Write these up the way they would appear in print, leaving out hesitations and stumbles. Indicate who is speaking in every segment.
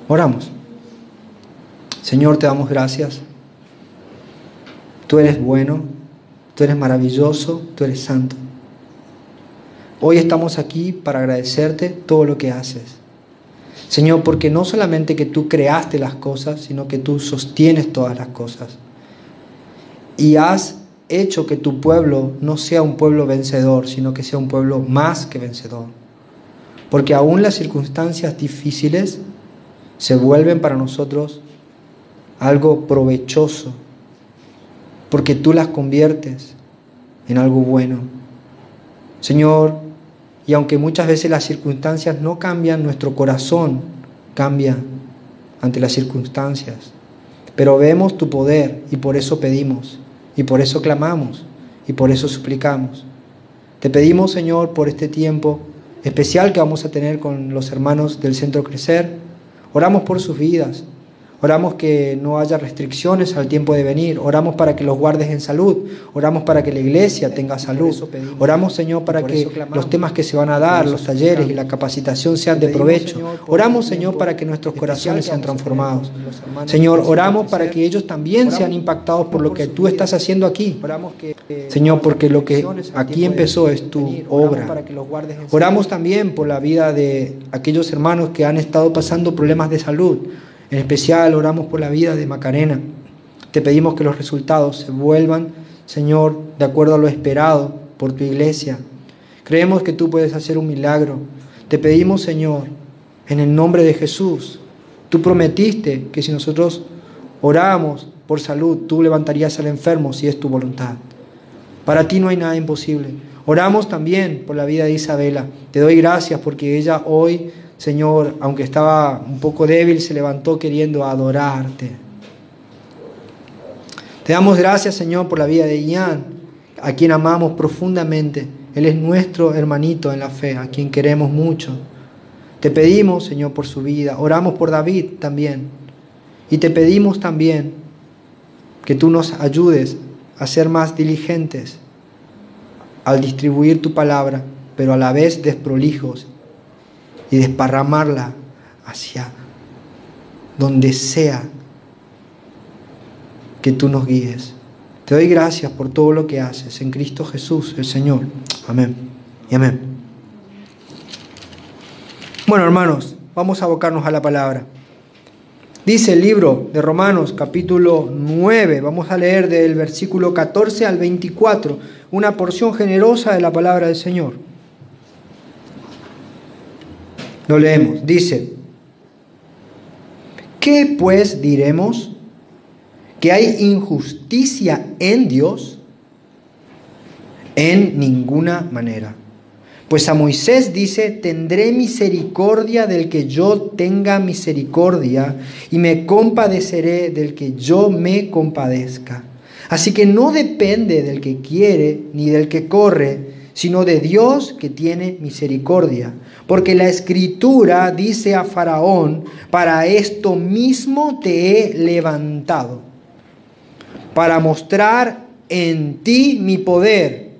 Speaker 1: Oramos. Señor, te damos gracias. Tú eres bueno, tú eres maravilloso, tú eres santo. Hoy estamos aquí para agradecerte todo lo que haces. Señor, porque no solamente que tú creaste las cosas, sino que tú sostienes todas las cosas. Y has hecho que tu pueblo no sea un pueblo vencedor, sino que sea un pueblo más que vencedor. Porque aún las circunstancias difíciles se vuelven para nosotros algo provechoso, porque tú las conviertes en algo bueno. Señor, y aunque muchas veces las circunstancias no cambian, nuestro corazón cambia ante las circunstancias. Pero vemos tu poder y por eso pedimos, y por eso clamamos, y por eso suplicamos. Te pedimos, Señor, por este tiempo especial que vamos a tener con los hermanos del Centro Crecer. Oramos por sus vidas. Oramos que no haya restricciones al tiempo de venir. Oramos para que los guardes en salud. Oramos para que la iglesia tenga salud. Oramos, Señor, para que los temas que se van a dar, los talleres y la capacitación sean de provecho. Oramos, Señor, para que nuestros corazones sean transformados. Señor, oramos para que ellos también sean impactados por lo que tú estás haciendo aquí. Señor, porque lo que aquí empezó es tu obra. Oramos también por la vida de aquellos hermanos que han estado pasando problemas de salud. En especial oramos por la vida de Macarena. Te pedimos que los resultados se vuelvan, Señor, de acuerdo a lo esperado por tu iglesia. Creemos que tú puedes hacer un milagro. Te pedimos, Señor, en el nombre de Jesús. Tú prometiste que si nosotros oramos por salud, tú levantarías al enfermo si es tu voluntad. Para ti no hay nada imposible. Oramos también por la vida de Isabela. Te doy gracias porque ella hoy, Señor, aunque estaba un poco débil, se levantó queriendo adorarte. Te damos gracias, Señor, por la vida de Ian, a quien amamos profundamente. Él es nuestro hermanito en la fe, a quien queremos mucho. Te pedimos, Señor, por su vida. Oramos por David también. Y te pedimos también que tú nos ayudes a ser más diligentes al distribuir tu palabra, pero a la vez desprolijos, y desparramarla hacia donde sea que tú nos guíes. Te doy gracias por todo lo que haces en Cristo Jesús, el Señor. Amén y amén. Bueno, hermanos, vamos a abocarnos a la palabra. Dice el libro de Romanos, capítulo 9, vamos a leer del versículo 14 al 24, una porción generosa de la palabra del Señor. Lo leemos, dice: ¿qué pues diremos? ¿Que hay injusticia en Dios? En ninguna manera. Pues a Moisés dice: tendré misericordia del que yo tenga misericordia, y me compadeceré del que yo me compadezca. Así que no depende del que quiere ni del que corre, sino de Dios que tiene misericordia. Porque la Escritura dice a Faraón: para esto mismo te he levantado, para mostrar en ti mi poder,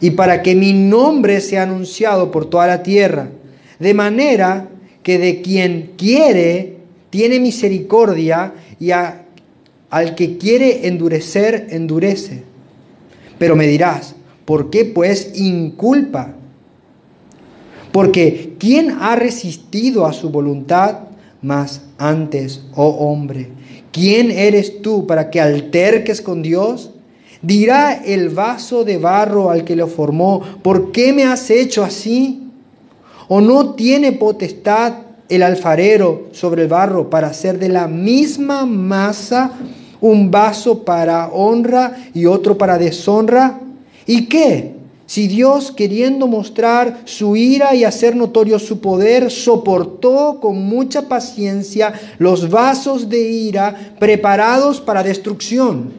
Speaker 1: y para que mi nombre sea anunciado por toda la tierra. De manera que de quien quiere tiene misericordia, y al que quiere endurecer, endurece. Pero me dirás: ¿por qué pues inculpa? Porque ¿quién ha resistido a su voluntad? Mas antes, oh hombre, ¿quién eres tú para que alterques con Dios? Dirá el vaso de barro al que lo formó: ¿por qué me has hecho así? ¿O no tiene potestad el alfarero sobre el barro para hacer de la misma masa un vaso para honra y otro para deshonra? ¿Y qué? Si Dios, queriendo mostrar su ira y hacer notorio su poder, soportó con mucha paciencia los vasos de ira preparados para destrucción,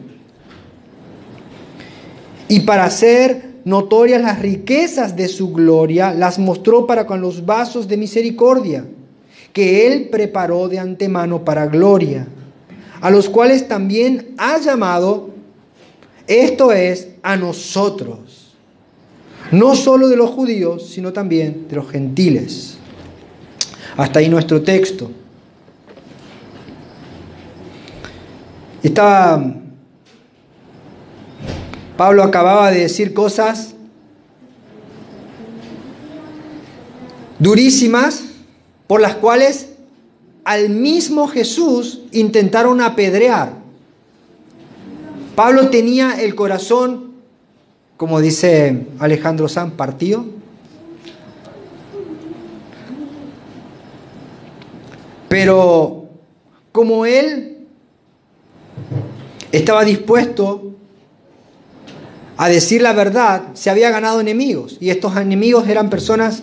Speaker 1: y para hacer notorias las riquezas de su gloria, las mostró para con los vasos de misericordia, que Él preparó de antemano para gloria, a los cuales también ha llamado, esto es, a nosotros, no solo de los judíos, sino también de los gentiles. Hasta ahí nuestro texto. Pablo acababa de decir cosas durísimas por las cuales al mismo Jesús intentaron apedrear. Pablo tenía el corazón, como dice Alejandro Sanz, partido. Pero como él estaba dispuesto a decir la verdad, se había ganado enemigos. Y estos enemigos eran personas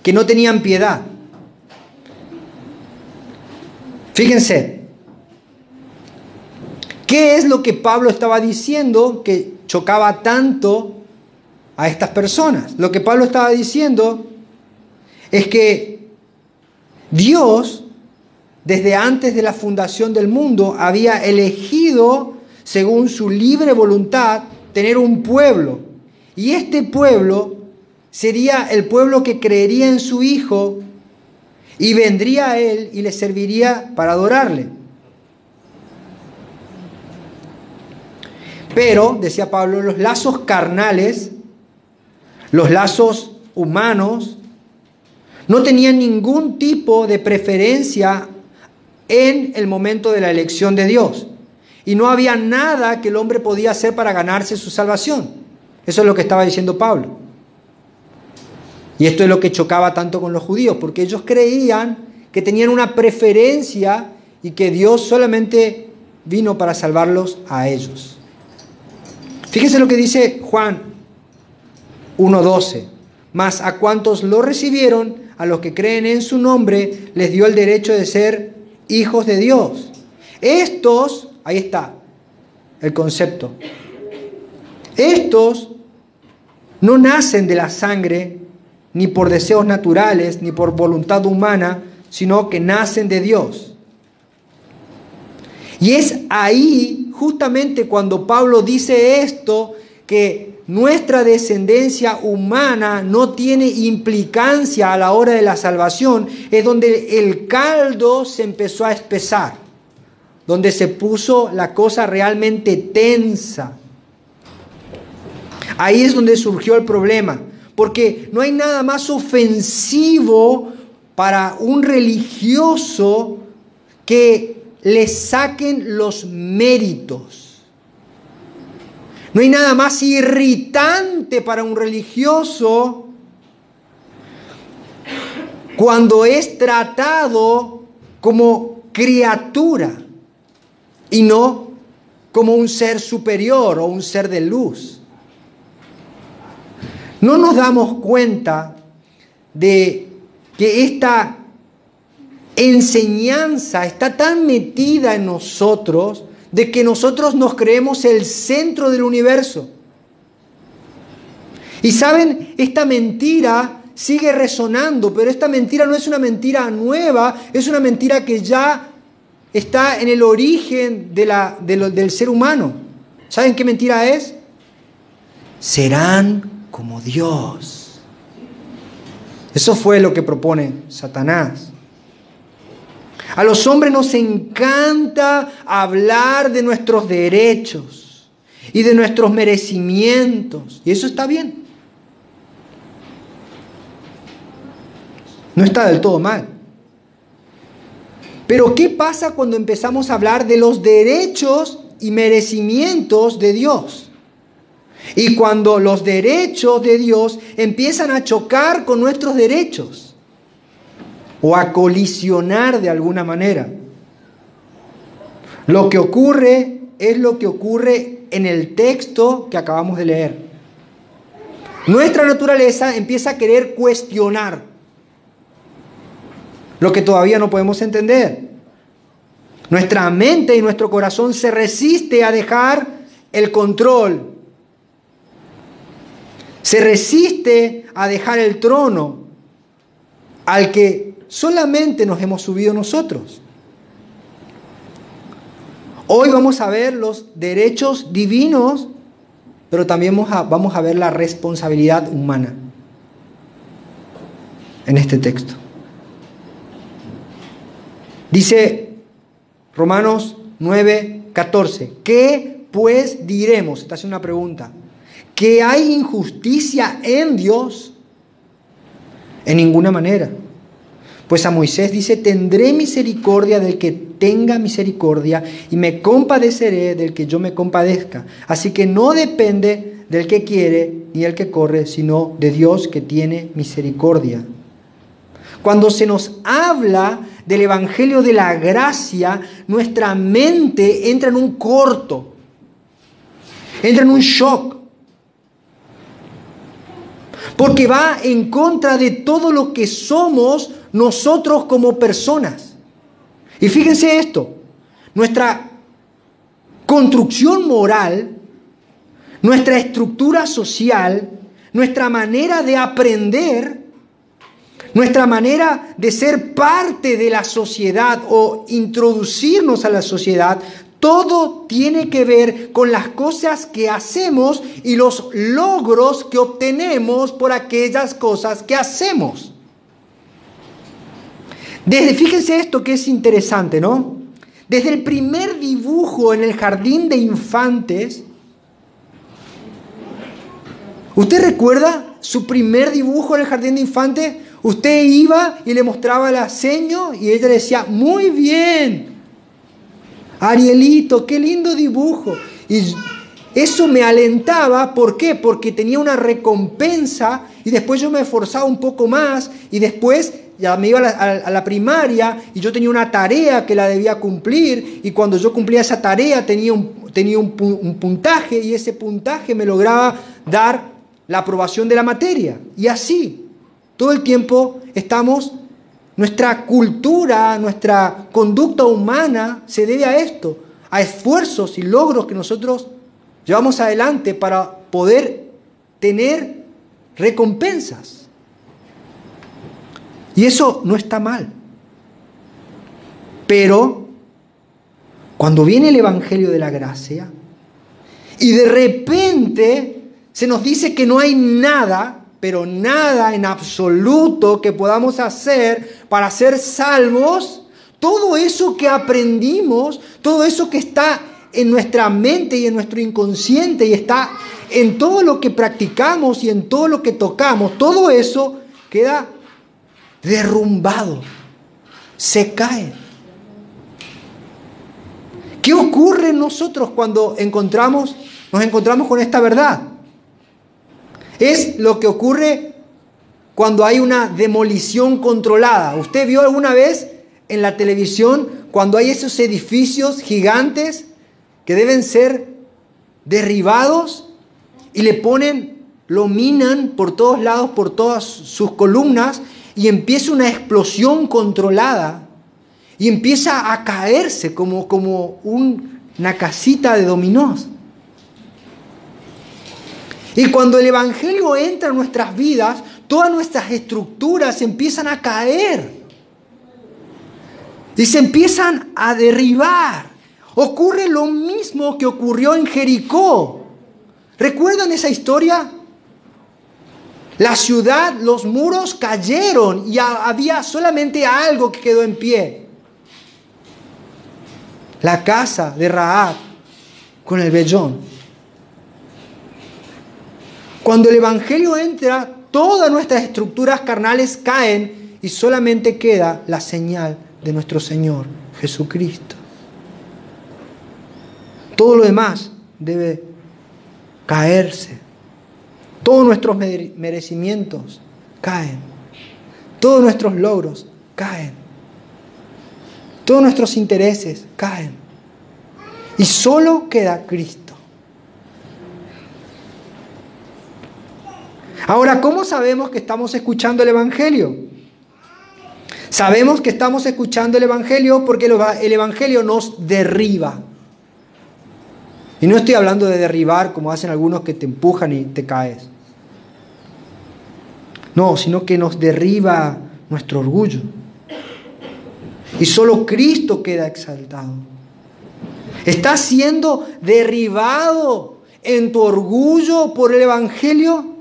Speaker 1: que no tenían piedad. Fíjense, ¿qué es lo que Pablo estaba diciendo que chocaba tanto a estas personas? Lo que Pablo estaba diciendo es que Dios, desde antes de la fundación del mundo, había elegido, según su libre voluntad, tener un pueblo. Y este pueblo sería el pueblo que creería en su Hijo y vendría a Él y le serviría para adorarle. Pero, decía Pablo, los lazos carnales, los lazos humanos, no tenían ningún tipo de preferencia en el momento de la elección de Dios. Y no había nada que el hombre podía hacer para ganarse su salvación. Eso es lo que estaba diciendo Pablo. Y esto es lo que chocaba tanto con los judíos, porque ellos creían que tenían una preferencia y que Dios solamente vino para salvarlos a ellos. Fíjense lo que dice Juan 1:12. Mas a cuantos lo recibieron, a los que creen en su nombre, les dio el derecho de ser hijos de Dios. Estos, ahí está el concepto. Estos no nacen de la sangre, ni por deseos naturales, ni por voluntad humana, sino que nacen de Dios. Y es ahí, justamente cuando Pablo dice esto, que nuestra descendencia humana no tiene implicancia a la hora de la salvación, es donde el caldo se empezó a espesar, donde se puso la cosa realmente tensa. Ahí es donde surgió el problema, porque no hay nada más ofensivo para un religioso que le saquen los méritos. No hay nada más irritante para un religioso cuando es tratado como criatura y no como un ser superior o un ser de luz. No nos damos cuenta de que esta enseñanza está tan metida en nosotros de que nosotros nos creemos el centro del universo. Y saben, esta mentira sigue resonando, pero esta mentira no es una mentira nueva, es una mentira que ya está en el origen del ser humano. ¿Saben qué mentira es? Serán como Dios. Eso fue lo que propone Satanás. A los hombres nos encanta hablar de nuestros derechos y de nuestros merecimientos. Y eso está bien. No está del todo mal. Pero ¿qué pasa cuando empezamos a hablar de los derechos y merecimientos de Dios? Y cuando los derechos de Dios empiezan a chocar con nuestros derechos o a colisionar de alguna manera. Lo que ocurre es lo que ocurre en el texto que acabamos de leer. Nuestra naturaleza empieza a querer cuestionar lo que todavía no podemos entender. Nuestra mente y nuestro corazón se resiste a dejar el control. Se resiste a dejar el trono al que solamente nos hemos subido nosotros. Hoy vamos a ver los derechos divinos, pero también vamos a ver la responsabilidad humana en este texto. Dice Romanos 9, 14. ¿Qué pues diremos? Esta es una pregunta. ¿Que hay injusticia en Dios? En ninguna manera. Pues a Moisés dice, tendré misericordia del que tenga misericordia y me compadeceré del que yo me compadezca. Así que no depende del que quiere ni el que corre, sino de Dios que tiene misericordia. Cuando se nos habla del Evangelio de la gracia, nuestra mente entra en un corto, entra en un shock. Porque va en contra de todo lo que somos nosotros como personas. Y fíjense esto, nuestra construcción moral, nuestra estructura social, nuestra manera de aprender, nuestra manera de ser parte de la sociedad o introducirnos a la sociedad, todo tiene que ver con las cosas que hacemos y los logros que obtenemos por aquellas cosas que hacemos. Fíjense esto que es interesante, ¿no? Desde el primer dibujo en el jardín de infantes, ¿usted recuerda su primer dibujo en el jardín de infantes? Usted iba y le mostraba la seño y ella le decía, muy bien, Arielito, qué lindo dibujo. Y eso me alentaba, ¿por qué? Porque tenía una recompensa y después yo me esforzaba un poco más y después ya me iba a la primaria y yo tenía una tarea que la debía cumplir y cuando yo cumplía esa tarea tenía un puntaje y ese puntaje me lograba dar la aprobación de la materia. Y así, todo el tiempo nuestra cultura, nuestra conducta humana se debe a esto, a esfuerzos y logros que nosotros llevamos adelante para poder tener recompensas. Y eso no está mal. Pero cuando viene el Evangelio de la gracia y de repente se nos dice que no hay nada, pero nada en absoluto que podamos hacer para ser salvos, todo eso que aprendimos, todo eso que está en nuestra mente y en nuestro inconsciente y está en todo lo que practicamos y en todo lo que tocamos, todo eso queda derrumbado, se cae. ¿Qué ocurre en nosotros cuando nos encontramos con esta verdad? Es lo que ocurre cuando hay una demolición controlada. ¿Usted vio alguna vez en la televisión cuando hay esos edificios gigantes que deben ser derribados y lo minan por todos lados, por todas sus columnas y empieza una explosión controlada y empieza a caerse como una casita de dominós? Y cuando el Evangelio entra en nuestras vidas, todas nuestras estructuras empiezan a caer y se empiezan a derribar. Ocurre lo mismo que ocurrió en Jericó. ¿Recuerdan esa historia? La ciudad, los muros cayeron y había solamente algo que quedó en pie. La casa de Rahab con el vellón. Cuando el Evangelio entra, todas nuestras estructuras carnales caen y solamente queda la señal de nuestro Señor Jesucristo. Todo lo demás debe caerse. Todos nuestros merecimientos caen. Todos nuestros logros caen. Todos nuestros intereses caen. Y solo queda Cristo. Ahora, ¿cómo sabemos que estamos escuchando el Evangelio? Sabemos que estamos escuchando el Evangelio porque el Evangelio nos derriba. Y no estoy hablando de derribar como hacen algunos que te empujan y te caes. No, sino que nos derriba nuestro orgullo. Y solo Cristo queda exaltado. ¿Estás siendo derribado en tu orgullo por el Evangelio?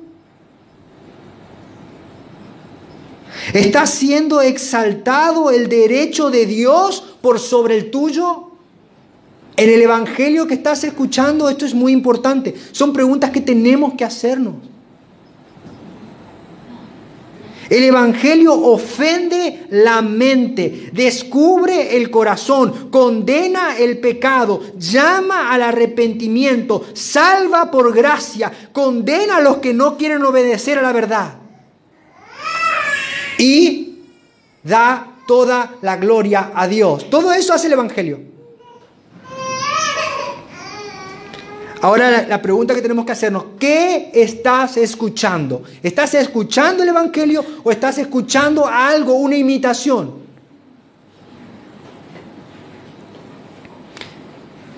Speaker 1: ¿Está siendo exaltado el derecho de Dios por sobre el tuyo? En el evangelio que estás escuchando, esto es muy importante. Son preguntas que tenemos que hacernos. El evangelio ofende la mente, descubre el corazón, condena el pecado, llama al arrepentimiento, salva por gracia, condena a los que no quieren obedecer a la verdad y da toda la gloria a Dios. Todo eso hace el evangelio. Ahora la pregunta que tenemos que hacernos, ¿qué estás escuchando? ¿Estás escuchando el evangelio o estás escuchando algo, una imitación?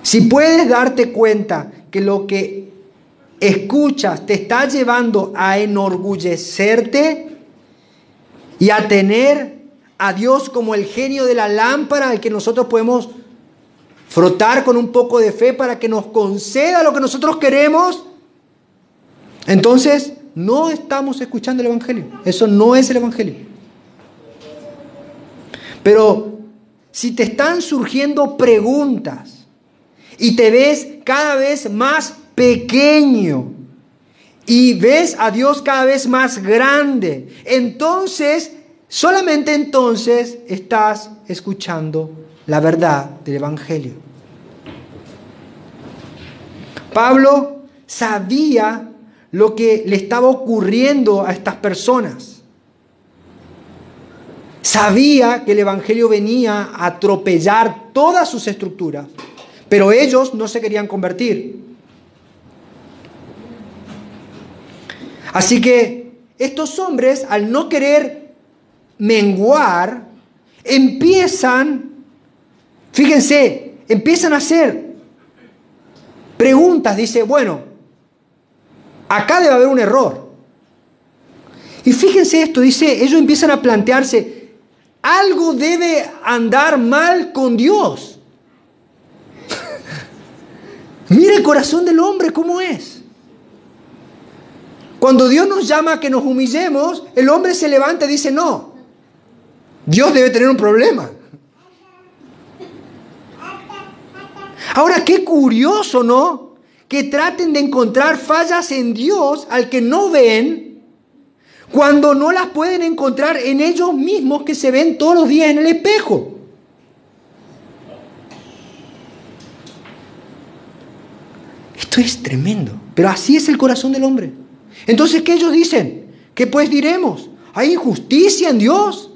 Speaker 1: Si puedes darte cuenta que lo que escuchas te está llevando a enorgullecerte y a tener a Dios como el genio de la lámpara al que nosotros podemos frotar con un poco de fe para que nos conceda lo que nosotros queremos, entonces no estamos escuchando el evangelio. Eso no es el evangelio. Pero si te están surgiendo preguntas y te ves cada vez más pequeño y ves a Dios cada vez más grande, entonces, solamente entonces estás escuchando la verdad del evangelio. Pablo sabía lo que le estaba ocurriendo a estas personas. Sabía que el evangelio venía a atropellar todas sus estructuras, pero ellos no se querían convertir. Así que estos hombres, al no querer menguar, empiezan a hacer preguntas. Dice, bueno, acá debe haber un error. Y fíjense esto, dice, ellos empiezan a plantearse, algo debe andar mal con Dios. Mira el corazón del hombre cómo es. Cuando Dios nos llama a que nos humillemos, el hombre se levanta y dice, no, Dios debe tener un problema. Ahora, qué curioso, ¿no? Que traten de encontrar fallas en Dios al que no ven, cuando no las pueden encontrar en ellos mismos que se ven todos los días en el espejo. Esto es tremendo, pero así es el corazón del hombre. Entonces, ¿qué ellos dicen? ¿Qué pues diremos? ¿Hay injusticia en Dios?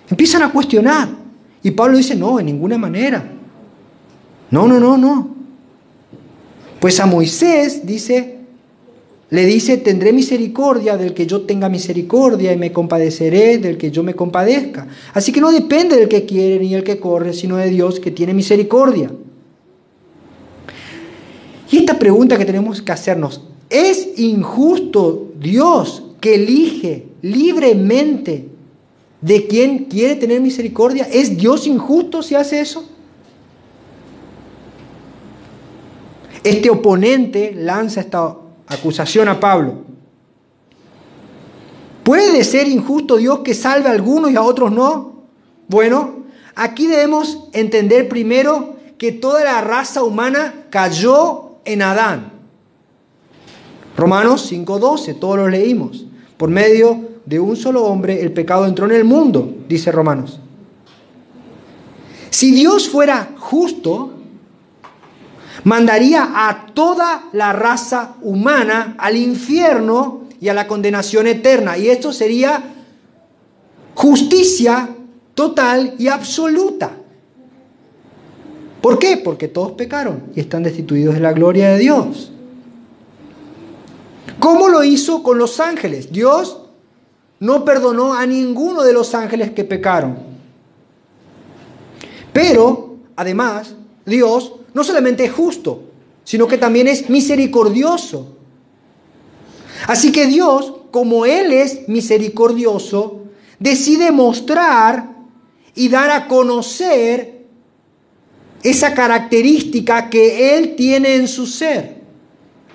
Speaker 1: Empiezan a cuestionar. Y Pablo dice, no, en ninguna manera. No. Pues a Moisés le dice, tendré misericordia del que yo tenga misericordia y me compadeceré del que yo me compadezca. Así que no depende del que quiere ni el que corre, sino de Dios que tiene misericordia. Y esta pregunta que tenemos que hacernos, ¿es injusto Dios que elige libremente de quien quiere tener misericordia? ¿Es Dios injusto si hace eso? Este oponente lanza esta acusación a Pablo. ¿Puede ser injusto Dios que salve a algunos y a otros no? Bueno, aquí debemos entender primero que toda la raza humana cayó en Adán. Romanos 5:12, todos lo leímos. Por medio de un solo hombre el pecado entró en el mundo, dice Romanos. Si Dios fuera justo, mandaría a toda la raza humana al infierno y a la condenación eterna. Y esto sería justicia total y absoluta. ¿Por qué? Porque todos pecaron y están destituidos de la gloria de Dios. ¿Cómo lo hizo con los ángeles? Dios no perdonó a ninguno de los ángeles que pecaron. Pero, además, Dios no solamente es justo, sino que también es misericordioso. Así que Dios, como Él es misericordioso, decide mostrar y dar a conocer esa característica que Él tiene en su ser.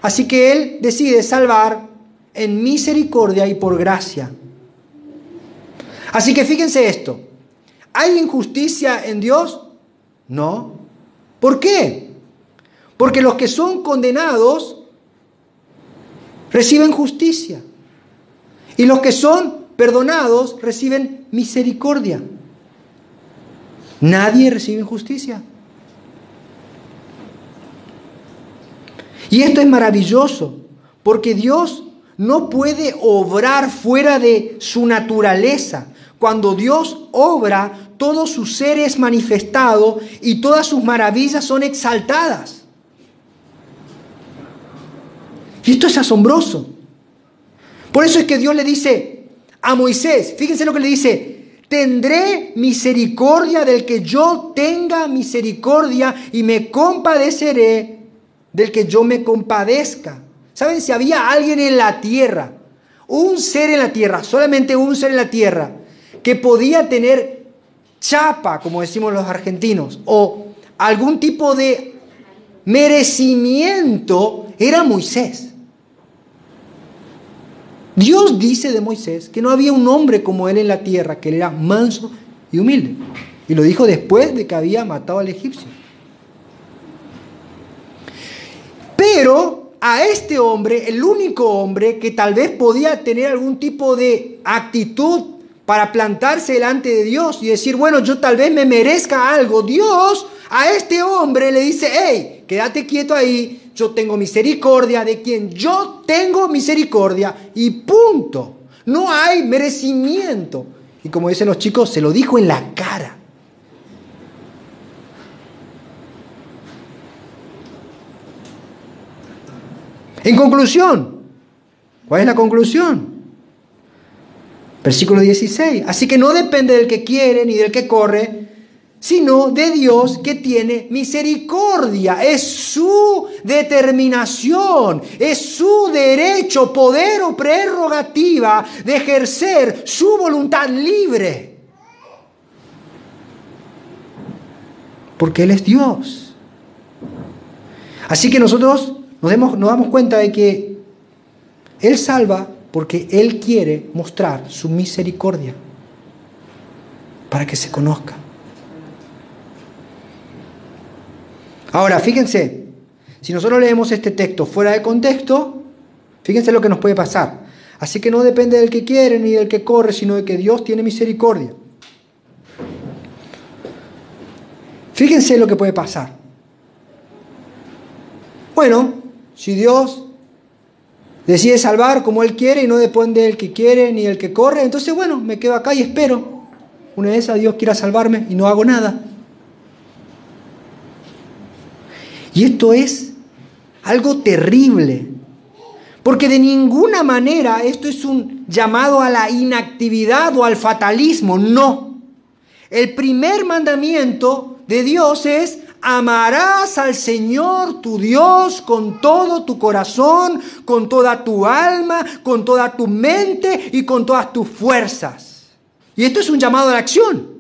Speaker 1: Así que Él decide salvar en misericordia y por gracia. Así que fíjense esto. ¿Hay injusticia en Dios? No. ¿Por qué? Porque los que son condenados reciben justicia. Y los que son perdonados reciben misericordia. Nadie recibe injusticia. Y esto es maravilloso, porque Dios no puede obrar fuera de su naturaleza. Cuando Dios obra, todo su ser es manifestado y todas sus maravillas son exaltadas. Y esto es asombroso. Por eso es que Dios le dice a Moisés, fíjense lo que le dice: tendré misericordia del que yo tenga misericordia y me compadeceré del que yo me compadezca. ¿Saben? Si había alguien en la tierra, un ser en la tierra, solamente un ser en la tierra, que podía tener chapa, como decimos los argentinos, o algún tipo de merecimiento, era Moisés. Dios dice de Moisés que no había un hombre como él en la tierra, que él era manso y humilde. Y lo dijo después de que había matado al egipcio. Pero a este hombre, el único hombre que tal vez podía tener algún tipo de actitud para plantarse delante de Dios y decir, bueno, yo tal vez me merezca algo, Dios a este hombre le dice, hey, quédate quieto ahí, yo tengo misericordia de quien yo tengo misericordia y punto. No hay merecimiento. Y como dicen los chicos, se lo dijo en la cara. En conclusión, ¿cuál es la conclusión? Versículo 16. Así que no depende del que quiere ni del que corre, sino de Dios que tiene misericordia. Es su determinación, es su derecho, poder o prerrogativa de ejercer su voluntad libre. Porque Él es Dios. Así que nosotros nos damos cuenta de que Él salva porque Él quiere mostrar su misericordia para que se conozca. Ahora, fíjense, si nosotros leemos este texto fuera de contexto, fíjense lo que nos puede pasar. Así que no depende del que quiere ni del que corre, sino de que Dios tiene misericordia. Fíjense lo que puede pasar. Bueno, si Dios decide salvar como Él quiere y no depende del que quiere ni del que corre, entonces bueno, me quedo acá y espero. Una vez a Dios quiera salvarme y no hago nada. Y esto es algo terrible, porque de ninguna manera esto es un llamado a la inactividad o al fatalismo, no. El primer mandamiento de Dios es: amarás al Señor tu Dios con todo tu corazón, con toda tu alma, con toda tu mente y con todas tus fuerzas. Y esto es un llamado a la acción.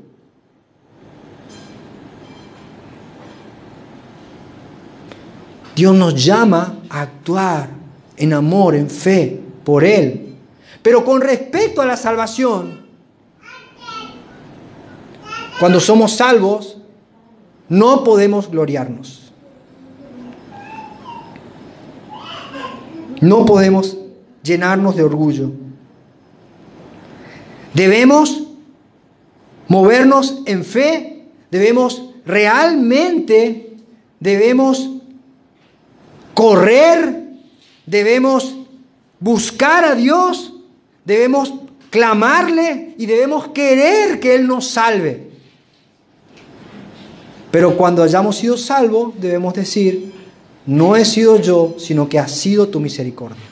Speaker 1: Dios nos llama a actuar en amor, en fe, por Él. Pero con respecto a la salvación, cuando somos salvos, no podemos gloriarnos. No podemos llenarnos de orgullo. Debemos movernos en fe, debemos correr, debemos buscar a Dios, debemos clamarle y debemos querer que Él nos salve. Pero cuando hayamos sido salvos, debemos decir, no he sido yo, sino que ha sido tu misericordia.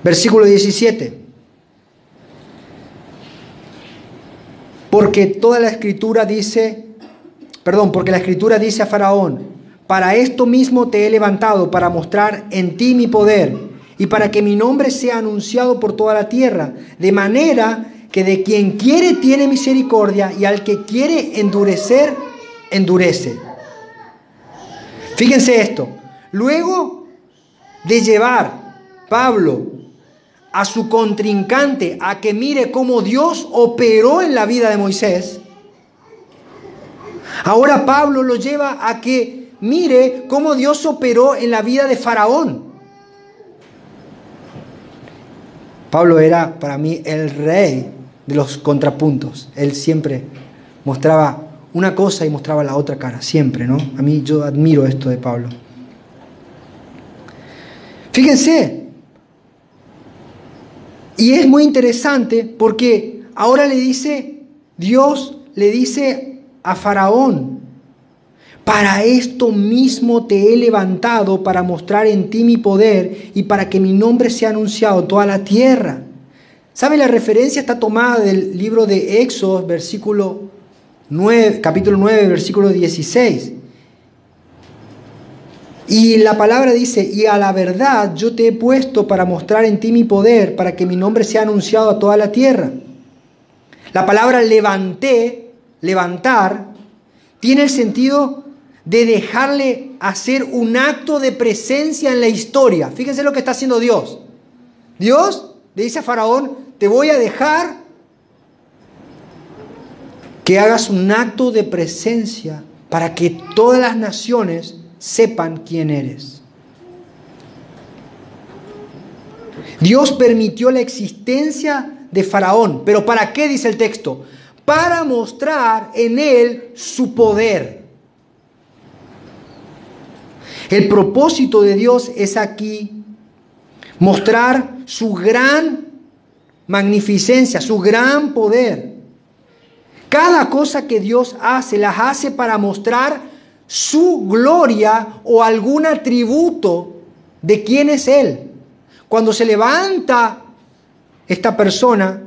Speaker 1: Versículo 17. Porque la Escritura dice a Faraón, para esto mismo te he levantado, para mostrar en ti mi poder, y para que mi nombre sea anunciado por toda la tierra, de manera que de quien quiere tiene misericordia, y al que quiere endurecer, endurece. Fíjense esto, luego de llevar Pablo a su contrincante a que mire cómo Dios operó en la vida de Moisés, ahora Pablo lo lleva a que mire cómo Dios operó en la vida de Faraón. Pablo era para mí el rey de los contrapuntos. Él siempre mostraba una cosa y mostraba la otra cara, siempre, ¿no? A mí yo admiro esto de Pablo. Fíjense, y es muy interesante porque ahora Dios le dice a Faraón: para esto mismo te he levantado, para mostrar en ti mi poder y para que mi nombre sea anunciado en toda la tierra. ¿Sabe? La referencia está tomada del libro de Éxodo, capítulo 9, versículo 16. Y la palabra dice: y a la verdad yo te he puesto para mostrar en ti mi poder, para que mi nombre sea anunciado a toda la tierra. La palabra levantar, tiene el sentido de dejarle hacer un acto de presencia en la historia. Fíjense lo que está haciendo Dios. Dios le dice a Faraón: te voy a dejar que hagas un acto de presencia para que todas las naciones sepan quién eres. Dios permitió la existencia de Faraón. ¿Pero para qué? Dice el texto. Para mostrar en él su poder. El propósito de Dios es aquí mostrar su gran magnificencia, su gran poder. Cada cosa que Dios hace, las hace para mostrar su gloria o algún atributo de quién es Él. Cuando se levanta esta persona,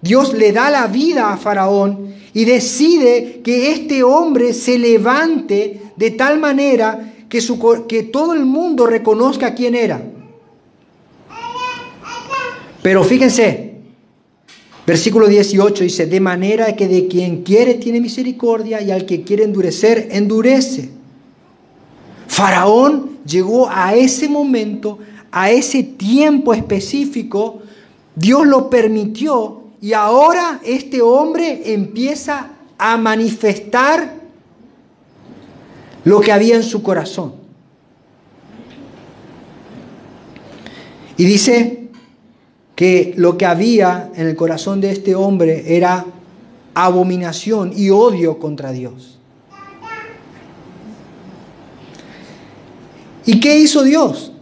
Speaker 1: Dios le da la vida a Faraón y decide que este hombre se levante de tal manera que todo el mundo reconozca quién era. Pero fíjense, versículo 18 dice: de manera que de quien quiere tiene misericordia y al que quiere endurecer, endurece. Faraón llegó a ese momento, a ese tiempo específico, Dios lo permitió y ahora este hombre empieza a manifestar lo que había en su corazón. Y dice que lo que había en el corazón de este hombre era abominación y odio contra Dios. ¿Y qué hizo Dios?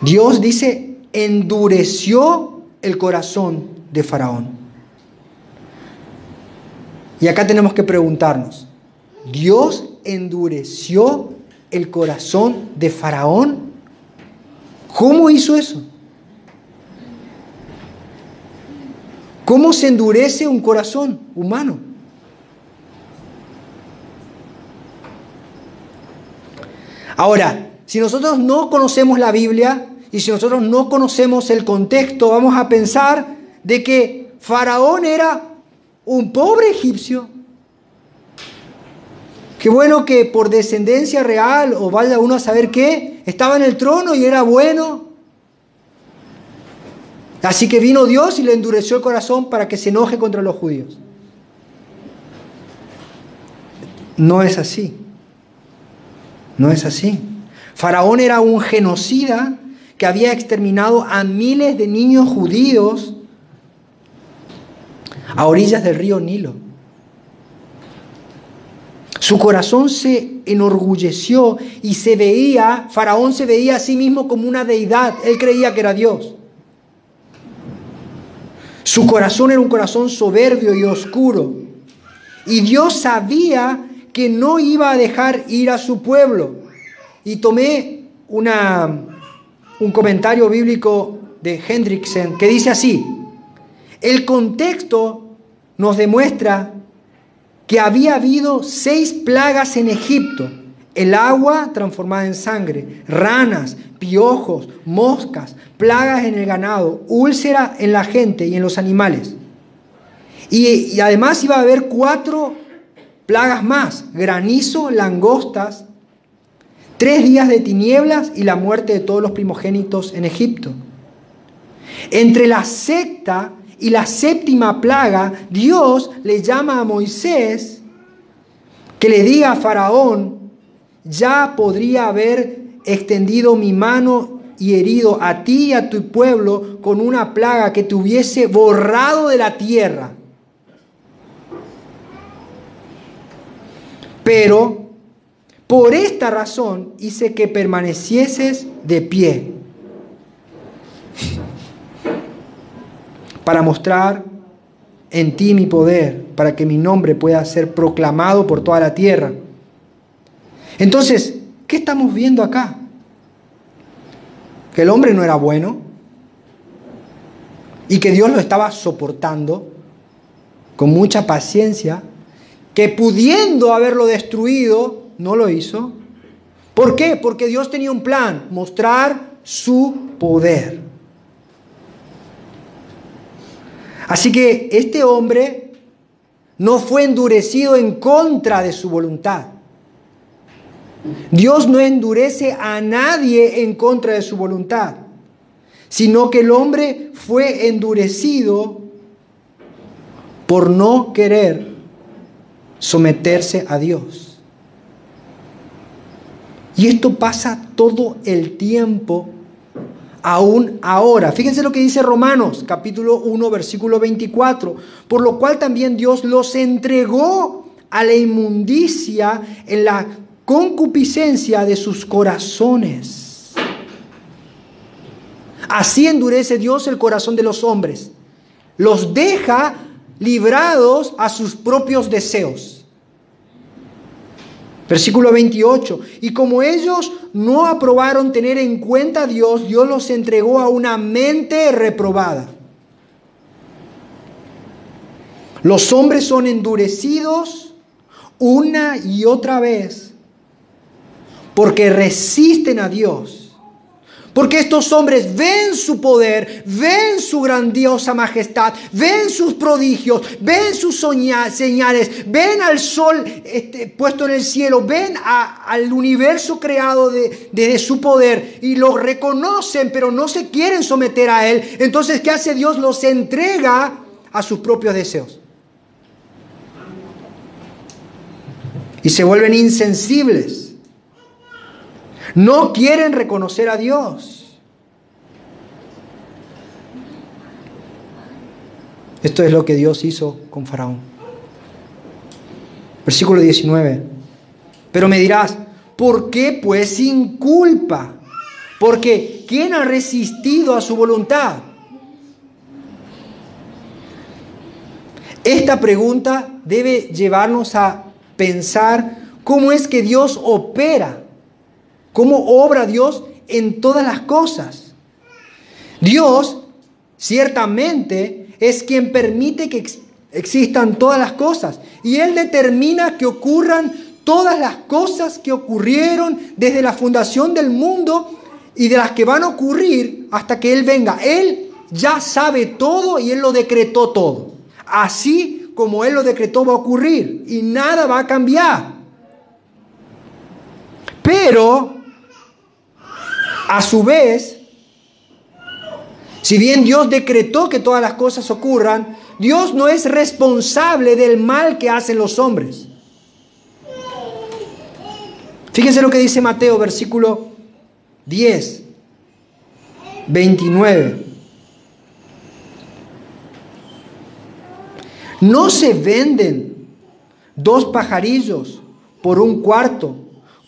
Speaker 1: Dios dice, endureció el corazón de Faraón. Y acá tenemos que preguntarnos, ¿Dios endureció el corazón de Faraón? ¿Cómo hizo eso? ¿Cómo se endurece un corazón humano? Ahora, si nosotros no conocemos la Biblia y si nosotros no conocemos el contexto, vamos a pensar de que Faraón era un pobre egipcio. Qué bueno que por descendencia real, o vaya uno a saber qué, estaba en el trono y era bueno. Así que vino Dios y le endureció el corazón para que se enoje contra los judíos. No es así. No es así. Faraón era un genocida que había exterminado a miles de niños judíos a orillas del río Nilo. Su corazón se enorgulleció y Faraón se veía a sí mismo como una deidad. Él creía que era Dios. Su corazón era un corazón soberbio y oscuro. Y Dios sabía que no iba a dejar ir a su pueblo. Y tomé un comentario bíblico de Hendrickson que dice así: el contexto nos demuestra que había habido 6 plagas en Egipto: el agua transformada en sangre, ranas, piojos, moscas, plagas en el ganado, úlcera en la gente y en los animales. Y además iba a haber 4 plagas más: granizo, langostas, 3 días de tinieblas y la muerte de todos los primogénitos en Egipto. Entre la sexta y la séptima plaga, Dios le llama a Moisés que le diga a Faraón: ya podría haber extendido mi mano y herido a ti y a tu pueblo con una plaga que te hubiese borrado de la tierra. Pero por esta razón hice que permanecieses de pie, para mostrar en ti mi poder, para que mi nombre pueda ser proclamado por toda la tierra. Entonces, ¿qué estamos viendo acá? Que el hombre no era bueno y que Dios lo estaba soportando con mucha paciencia, que pudiendo haberlo destruido, no lo hizo. ¿Por qué? Porque Dios tenía un plan: mostrar su poder. Así que este hombre no fue endurecido en contra de su voluntad. Dios no endurece a nadie en contra de su voluntad, sino que el hombre fue endurecido por no querer someterse a Dios. Y esto pasa todo el tiempo, aún ahora. Fíjense lo que dice Romanos, capítulo 1, versículo 24. Por lo cual también Dios los entregó a la inmundicia en la concupiscencia de sus corazones. Así endurece Dios el corazón de los hombres. Los deja librados a sus propios deseos. Versículo 28. Y como ellos no aprobaron tener en cuenta a Dios, Dios los entregó a una mente reprobada. Los hombres son endurecidos una y otra vez porque resisten a Dios. Porque estos hombres ven su poder, ven su grandiosa majestad, ven sus prodigios, ven sus señales, ven al sol puesto en el cielo, ven al universo creado de su poder y lo reconocen, pero no se quieren someter a él. Entonces, ¿qué hace Dios? Los entrega a sus propios deseos. Y se vuelven insensibles. No quieren reconocer a Dios. Esto es lo que Dios hizo con Faraón. Versículo 19. Pero me dirás, ¿por qué pues sin culpa? Porque ¿quién ha resistido a su voluntad? Esta pregunta debe llevarnos a pensar cómo es que Dios opera. ¿Cómo obra Dios en todas las cosas? Dios ciertamente es quien permite que existan todas las cosas. Y Él determina que ocurran todas las cosas que ocurrieron desde la fundación del mundo y de las que van a ocurrir hasta que Él venga. Él ya sabe todo y Él lo decretó todo. Así como Él lo decretó va a ocurrir y nada va a cambiar. Pero a su vez, si bien Dios decretó que todas las cosas ocurran, Dios no es responsable del mal que hacen los hombres. Fíjense lo que dice Mateo, versículo 10, 29. ¿No se venden 2 pajarillos por 1 cuarto?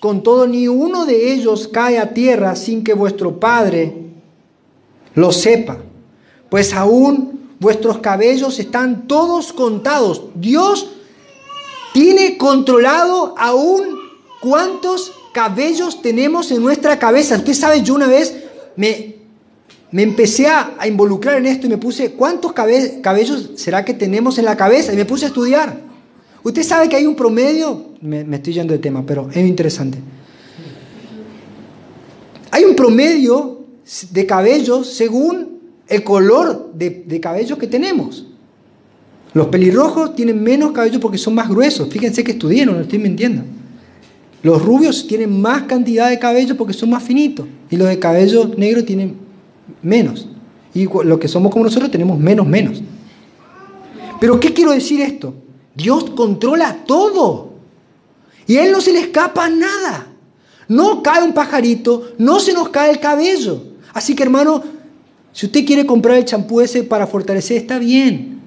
Speaker 1: Con todo, ni uno de ellos cae a tierra sin que vuestro Padre lo sepa. Pues aún vuestros cabellos están todos contados. Dios tiene controlado aún cuántos cabellos tenemos en nuestra cabeza. Usted sabe, yo una vez me empecé a involucrar en esto y me puse, ¿cuántos cabellos será que tenemos en la cabeza? Y me puse a estudiar. Usted sabe que hay un promedio, me estoy yendo de tema, pero es interesante. Hay un promedio de cabellos según el color de cabello que tenemos. Los pelirrojos tienen menos cabello porque son más gruesos. Fíjense que estudiaron, no estoy mintiendo. Los rubios tienen más cantidad de cabello porque son más finitos. Y los de cabello negro tienen menos. Y los que somos como nosotros tenemos menos. Pero ¿qué quiero decir esto? Dios controla todo. Y a Él no se le escapa nada. No cae un pajarito, no se nos cae el cabello. Así que, hermano, si usted quiere comprar el champú ese para fortalecer, está bien.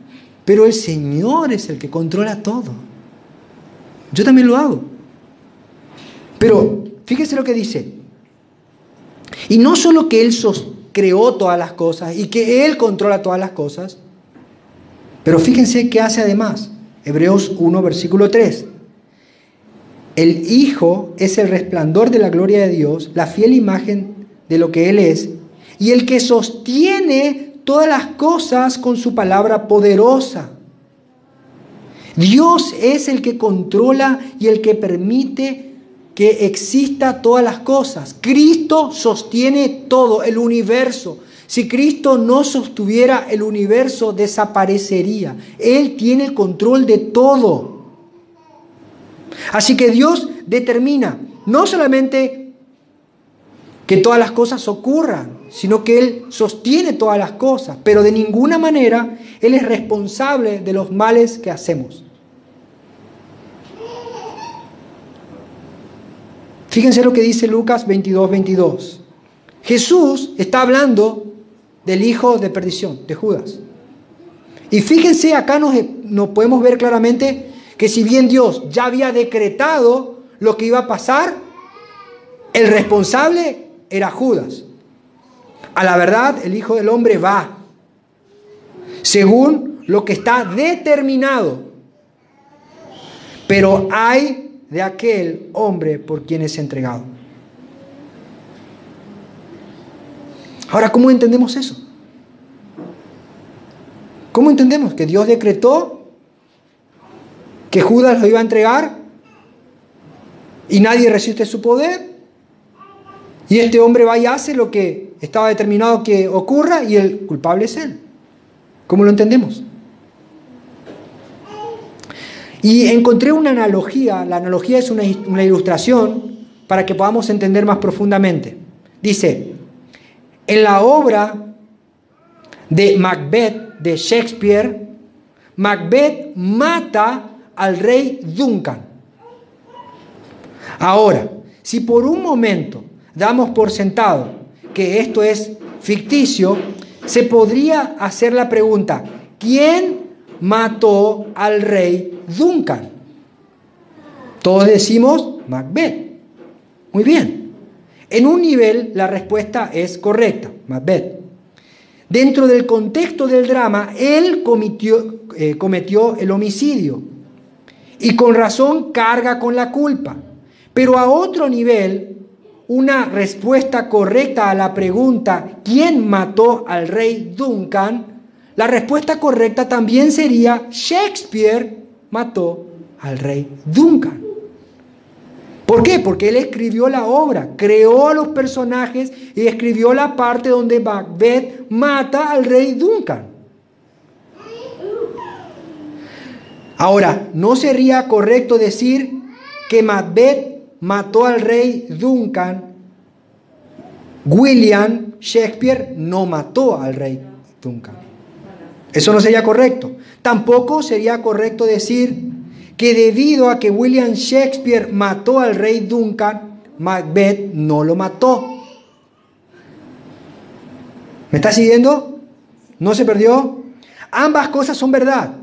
Speaker 1: Pero el Señor es el que controla todo. Yo también lo hago. Pero fíjese lo que dice. Y no solo que Él creó todas las cosas y que Él controla todas las cosas, pero fíjense qué hace además. Hebreos 1, versículo 3. El Hijo es el resplandor de la gloria de Dios, la fiel imagen de lo que Él es, y el que sostiene todas las cosas con su palabra poderosa. Dios es el que controla y el que permite que exista todas las cosas. Cristo sostiene todo, el universo. Si Cristo no sostuviera el universo, desaparecería. Él tiene el control de todo. Así que Dios determina no solamente que todas las cosas ocurran, sino que Él sostiene todas las cosas, pero de ninguna manera Él es responsable de los males que hacemos. Fíjense lo que dice Lucas 22:22. Jesús está hablando del hijo de perdición, de Judas. Y fíjense, acá nos podemos ver claramente que si bien Dios ya había decretado lo que iba a pasar, el responsable era Judas. A la verdad, el Hijo del Hombre va según lo que está determinado. Pero hay de aquel hombre por quien es entregado. Ahora, ¿cómo entendemos eso? ¿Cómo entendemos que Dios decretó que Judas lo iba a entregar y nadie resiste su poder? Y este hombre va y hace lo que estaba determinado que ocurra y el culpable es él. ¿Cómo lo entendemos? Y encontré una analogía. La analogía es una ilustración para que podamos entender más profundamente. Dice, en la obra de Macbeth de Shakespeare, Macbeth mata al rey Duncan. Ahora, si por un momento damos por sentado que esto es ficticio, se podría hacer la pregunta, ¿quién mató al rey Duncan? Todos decimos Macbeth. Muy bien. En un nivel la respuesta es correcta, Macbeth. Dentro del contexto del drama, él cometió el homicidio y con razón carga con la culpa. Pero a otro nivel, una respuesta correcta a la pregunta ¿quién mató al rey Duncan? La respuesta correcta también sería Shakespeare mató al rey Duncan. ¿Por qué? Porque él escribió la obra, creó a los personajes y escribió la parte donde Macbeth mata al rey Duncan. Ahora, ¿no sería correcto decir que Macbeth mató al rey Duncan? William Shakespeare no mató al rey Duncan. Eso no sería correcto. Tampoco sería correcto decir que debido a que William Shakespeare mató al rey Duncan, Macbeth no lo mató. ¿Me está siguiendo? ¿No se perdió? Ambas cosas son verdad.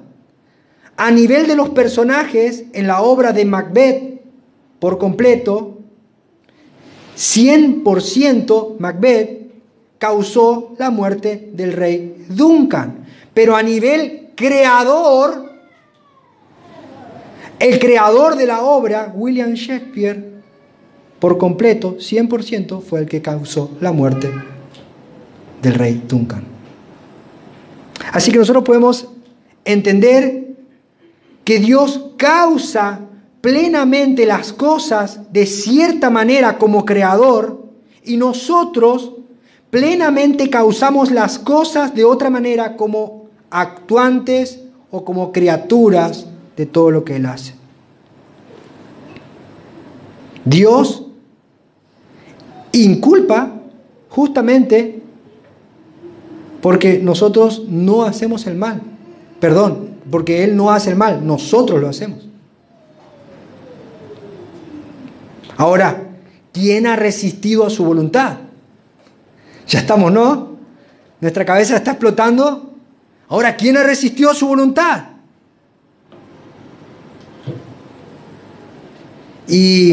Speaker 1: A nivel de los personajes en la obra de Macbeth por completo, 100% Macbeth causó la muerte del rey Duncan. Pero a nivel creador, el creador de la obra, William Shakespeare, por completo, 100% fue el que causó la muerte del rey Duncan. Así que nosotros podemos entender que Dios causa plenamente las cosas de cierta manera como creador y nosotros plenamente causamos las cosas de otra manera como actuantes o como criaturas de todo lo que Él hace. Dios inculpa justamente Porque nosotros no hacemos el mal. Perdón, porque Él no hace el mal, nosotros lo hacemos. Ahora, ¿quién ha resistido a su voluntad? Ya estamos, ¿no? Nuestra cabeza está explotando. Ahora, ¿quién ha resistido a su voluntad? Y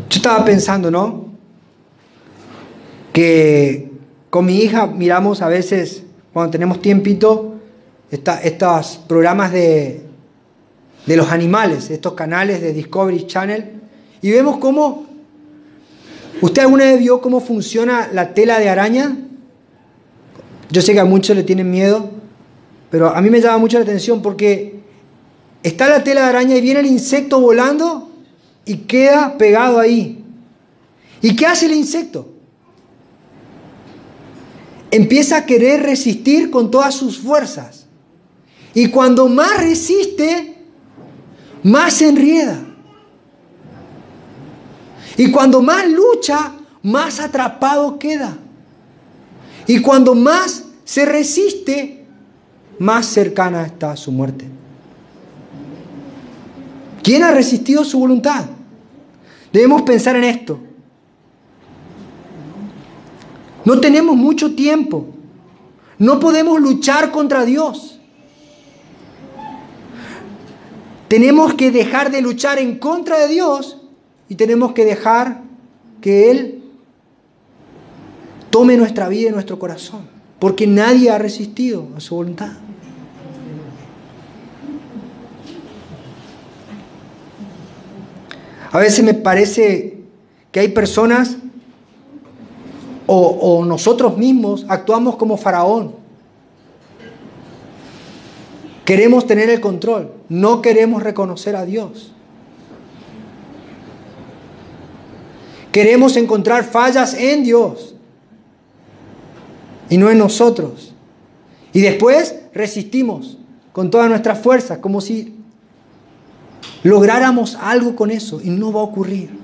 Speaker 1: yo estaba pensando, ¿no? Que con mi hija miramos a veces, cuando tenemos tiempito, estos programas de los animales, estos canales de Discovery Channel, y vemos cómo, ¿usted alguna vez vio cómo funciona la tela de araña? Yo sé que a muchos le tienen miedo, pero a mí me llama mucho la atención porque está la tela de araña y viene el insecto volando y queda pegado ahí. ¿Y qué hace el insecto? Empieza a querer resistir con todas sus fuerzas. Y cuando más resiste, más se enrieda. Y cuando más lucha, más atrapado queda. Y cuando más se resiste, más cercana está a su muerte. ¿Quién ha resistido su voluntad? Debemos pensar en esto. No tenemos mucho tiempo. No podemos luchar contra Dios. Tenemos que dejar de luchar en contra de Dios y tenemos que dejar que Él tome nuestra vida y nuestro corazón, porque nadie ha resistido a su voluntad. A veces me parece que hay personas o nosotros mismos actuamos como Faraón. Queremos tener el control, no queremos reconocer a Dios. Queremos encontrar fallas en Dios y no en nosotros. Y después resistimos con todas nuestras fuerzas, como si lográramos algo con eso, y no va a ocurrir.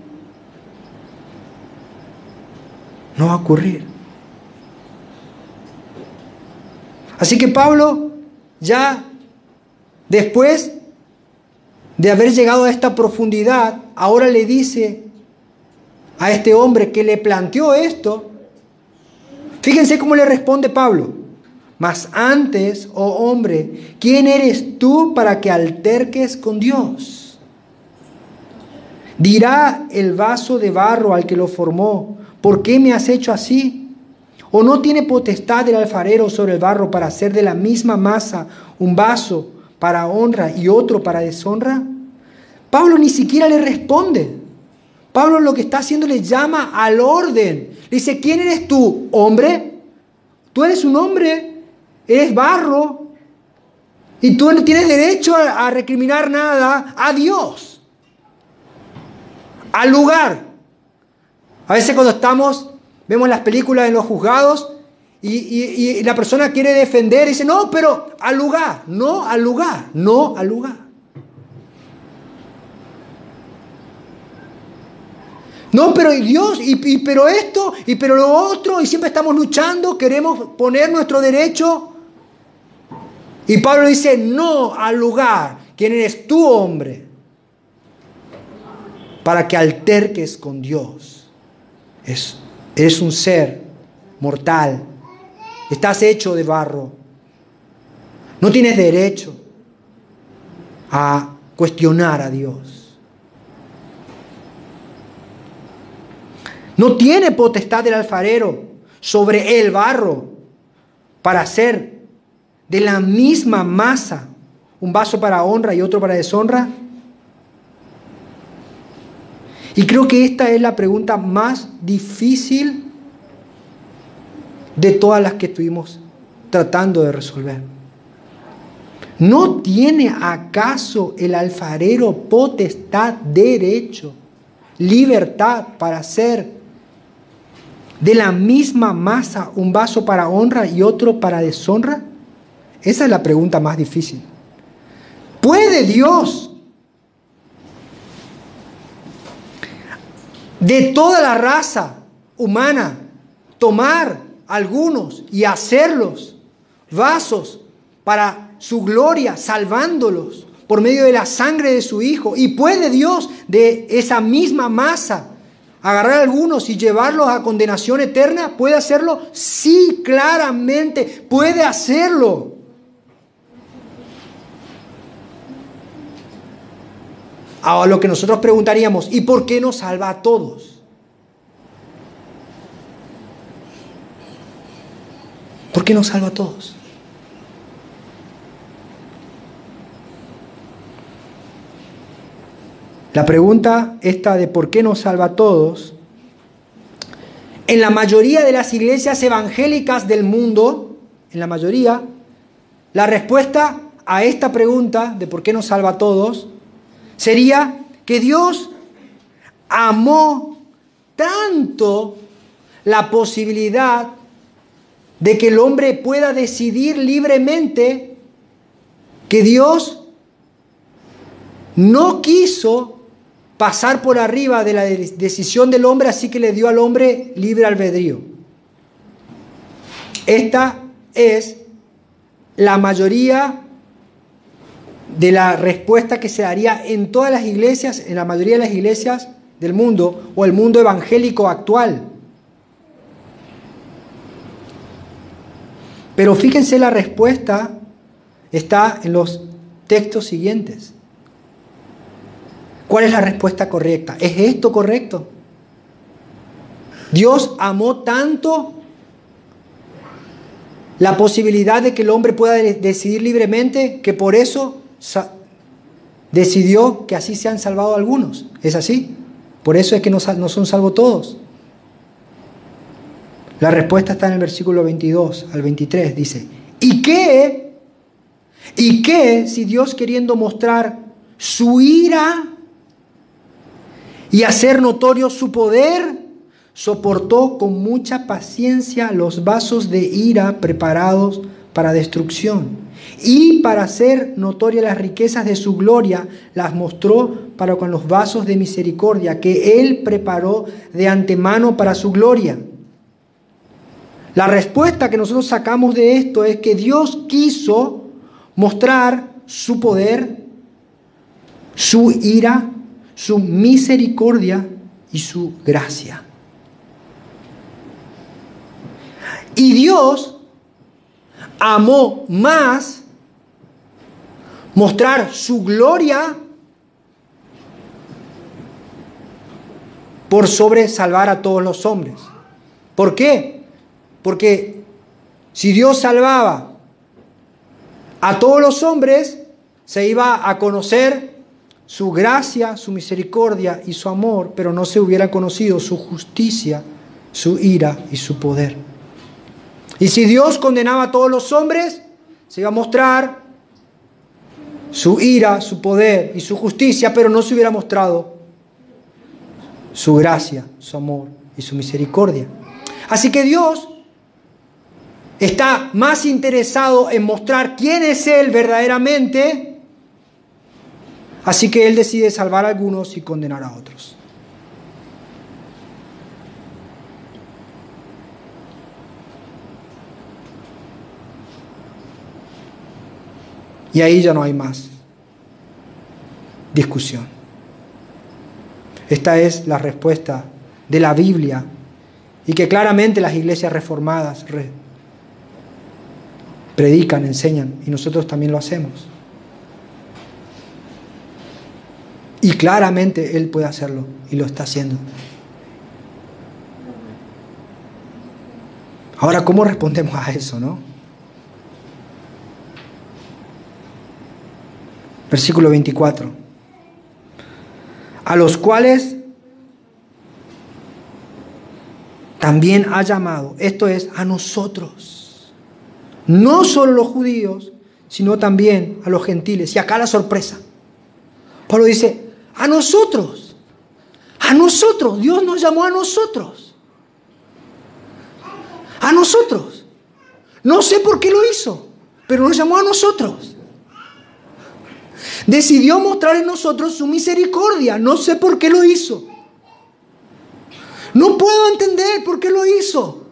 Speaker 1: No va a ocurrir. Así que Pablo, ya después de haber llegado a esta profundidad, ahora le dice a este hombre que le planteó esto, fíjense cómo le responde Pablo. Mas antes, oh hombre, ¿quién eres tú para que alterques con Dios? Dirá el vaso de barro al que lo formó, ¿por qué me has hecho así? ¿O no tiene potestad el alfarero sobre el barro para hacer de la misma masa un vaso para honra y otro para deshonra? Pablo ni siquiera le responde. Pablo lo que está haciendo le llama al orden. Le dice, ¿quién eres tú, hombre? Tú eres un hombre, eres barro, y tú no tienes derecho a recriminar nada a Dios, al lugar. A veces cuando vemos las películas en los juzgados y la persona quiere defender y dice, no, pero al lugar, no al lugar, no al lugar. No, pero Dios, pero esto, pero lo otro, y siempre estamos luchando, queremos poner nuestro derecho. Y Pablo dice, no al lugar. ¿Quién eres tú, hombre? Para que alterques con Dios. Eres un ser mortal. Estás hecho de barro. No tienes derecho a cuestionar a Dios. No tiene potestad el alfarero sobre el barro para hacer de la misma masa un vaso para honra y otro para deshonra. Y creo que esta es la pregunta más difícil de todas las que estuvimos tratando de resolver. ¿No tiene acaso el alfarero potestad, derecho, libertad para hacer de la misma masa un vaso para honra y otro para deshonra? Esa es la pregunta más difícil. ¿Puede Dios de toda la raza humana tomar algunos y hacerlos vasos para su gloria, salvándolos por medio de la sangre de su Hijo. Y puede Dios de esa misma masa agarrar a algunos y llevarlos a condenación eterna. ¿Puede hacerlo? Sí, claramente puede hacerlo. Ahora lo que nosotros preguntaríamos, ¿y por qué nos salva a todos? ¿Por qué nos salva a todos? La pregunta esta de por qué nos salva a todos, en la mayoría de las iglesias evangélicas del mundo, en la mayoría, la respuesta a esta pregunta de por qué nos salva a todos sería que Dios amó tanto la posibilidad de que el hombre pueda decidir libremente, que Dios no quiso pasar por arriba de la decisión del hombre, así que le dio al hombre libre albedrío. Esta es la mayoría de la respuesta que se daría en todas las iglesias, en la mayoría de las iglesias del mundo o el mundo evangélico actual. Pero fíjense, la respuesta está en los textos siguientes. ¿Cuál es la respuesta correcta? ¿Es esto correcto? Dios amó tanto la posibilidad de que el hombre pueda decidir libremente que por eso decidió que así sean salvados algunos. ¿Es así? Por eso es que no son salvos todos. La respuesta está en el versículo 22 al 23. Dice, ¿y qué si Dios, queriendo mostrar su ira y hacer notorio su poder, soportó con mucha paciencia los vasos de ira preparados para destrucción, y para hacer notorias las riquezas de su gloria, las mostró para con los vasos de misericordia que Él preparó de antemano para su gloria? La respuesta que nosotros sacamos de esto es que Dios quiso mostrar su poder, su ira, su misericordia y su gracia. Y Dios amó más mostrar su gloria por sobre salvar a todos los hombres. ¿Por qué? Porque si Dios salvaba a todos los hombres, se iba a conocer su gracia, su misericordia y su amor, pero no se hubiera conocido su justicia, su ira y su poder. Y si Dios condenaba a todos los hombres, se iba a mostrar su ira, su poder y su justicia, pero no se hubiera mostrado su gracia, su amor y su misericordia. Así que Dios está más interesado en mostrar quién es Él verdaderamente, así que Él decide salvar a algunos y condenar a otros. Y ahí ya no hay más discusión. Esta es la respuesta de la Biblia y que claramente las iglesias reformadas predican, enseñan, y nosotros también lo hacemos. Y claramente Él puede hacerlo y lo está haciendo. Ahora, ¿cómo respondemos a eso, no? Versículo 24. A los cuales también ha llamado, esto es, a nosotros, no solo los judíos, sino también a los gentiles. Y acá la sorpresa. Pablo dice, a nosotros, Dios nos llamó a nosotros. A nosotros. No sé por qué lo hizo, pero nos llamó a nosotros. Decidió mostrar en nosotros su misericordia. No sé por qué lo hizo. No puedo entender por qué lo hizo.